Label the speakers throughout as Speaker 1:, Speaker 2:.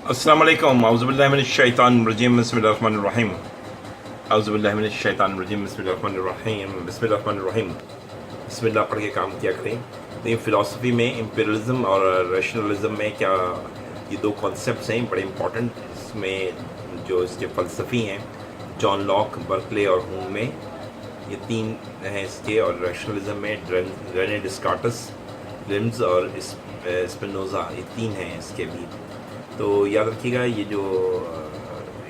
Speaker 1: अस्सलाम वालेकुम औज़ुबिल्लाहि मिनश शैतानिर रजीम बिस्मिल्लाहिर रहमानिर रहीम औज़ुबिल्लाहि मिनश शैतानिर रजीम बिस्मिल्लाहिर रहमानिर रहीम बिस्मिल्लाहिर रहमानिर रहीम बिस्मिल्लाह पढ़ के काम किया करें। तो ये फ़िलासफ़ी में इम्पीरियलिज़म और रैशनलिज़म में क्या ये दो कॉन्सेप्ट्स हैं बड़े इंपॉर्टेंट। इसमें जो इसके फ़लसफ़ी हैं जॉन लॉक, बर्कले और हुम में ये तीन हैं इसके, और रैशनलिज़म में रेने डिस्कार्टस, लिम्स और स्पिनोज़ा, ये तीन हैं इसके भी। तो याद रखिएगा ये जो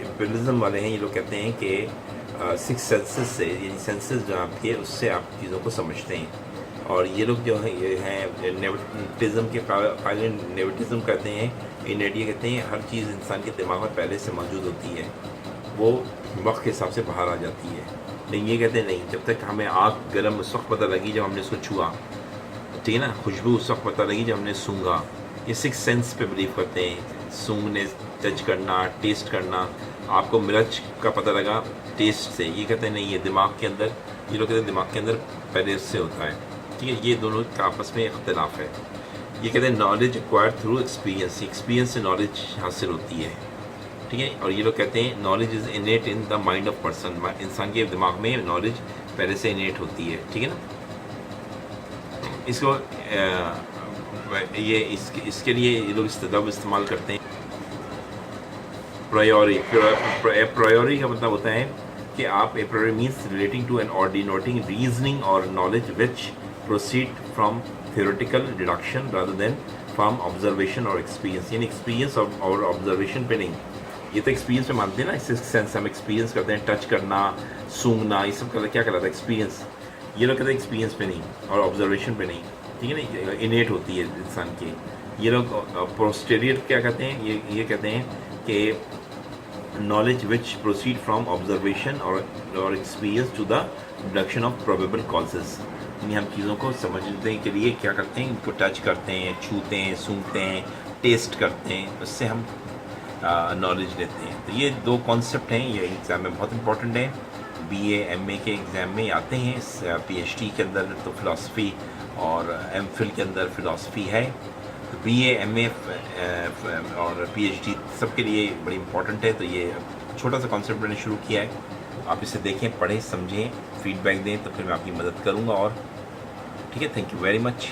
Speaker 1: इम्पीरियलिज़म वाले हैं ये लोग कहते हैं कि सिक्स सेंसेस से, यानी सेंसेस जो आपके उससे आप चीज़ों को समझते हैं। और ये लोग जो हैं ये हैं नेविटिज़म के कायल नेविटिज़म कहते हैं, इनेडिया कहते हैं हर चीज़ इंसान के दिमाग में पहले से मौजूद होती है, वो वक्त के हिसाब से बाहर आ जाती है। लेकिन ये कहते हैं नहीं, जब तक हमें आग गर्म उस वक्त पता लगी जब हमने उसको छुआ, ठीक है ना, खुशबू उस वक्त पता लगी जब हमने सूंघा। ये सिक्स सेंस पे बिलीव करते हैं, सूंघने, टच करना, टेस्ट करना। आपको मिर्च का पता लगा टेस्ट से, ये कहते हैं नहीं, ये दिमाग के अंदर, ये लोग कहते हैं दिमाग के अंदर पहले से होता है। ठीक है, ये दोनों का आपस में इख्तिलाफ है। ये कहते हैं knowledge acquired through experience, experience से नॉलेज हासिल होती है। ठीक है, और ये लोग कहते हैं knowledge is इनेट in the mind of person, इंसान के दिमाग में नॉलेज पहले से इनेट होती है। ठीक है ना, इसको ये इसके लिए ये लोग इस्तेलाह इस्तेमाल करते हैं प्रायोरी। प्रायोरी का मतलब होता है कि आप, a priori means relating to an और डिनोटिंग रीजनिंग और knowledge which proceed from theoretical deduction rather than from observation और एक्सपीरियंस, यानी एक्सपीरियंस और ऑब्जर्वेशन पे नहीं। ये तो एक्सपीरियंस पे मानते हैं ना, सिक्स सेंस हम एक्सपीरियंस करते हैं, टच करना, सूंघना, ये सब क्या कहलाता है एक्सपीरियंस। ये लोग कहते हैं एक्सपीरियंस पे नहीं और ऑब्जर्वेशन पे नहीं। ठीक है ना, इनेट होती है इंसान की। ये लोग पोस्टेरियर क्या कहते हैं, ये कहते हैं कि knowledge which proceed from observation और experience to the deduction of probable causes, यानी हम चीज़ों को समझने के लिए क्या करते हैं, इनको टच करते हैं, छूते हैं, सूंघते हैं, टेस्ट करते हैं, उससे हम नॉलेज लेते हैं। तो ये दो कॉन्सेप्ट हैं, ये एग्ज़ाम में बहुत इंपॉर्टेंट है। BA MA के एग्ज़ाम में आते हैं। PhD के अंदर तो फ़िलासफ़ी और MPhil के अंदर फ़िलासफ़ी है। तो BA MA और PhD सबके लिए बड़ी इंपॉर्टेंट है। तो ये छोटा सा कॉन्सेप्ट मैंने शुरू किया है, आप इसे देखें, पढ़ें, समझें, फीडबैक दें, तो फिर मैं आपकी मदद करूँगा। और ठीक है, थैंक यू वेरी मच।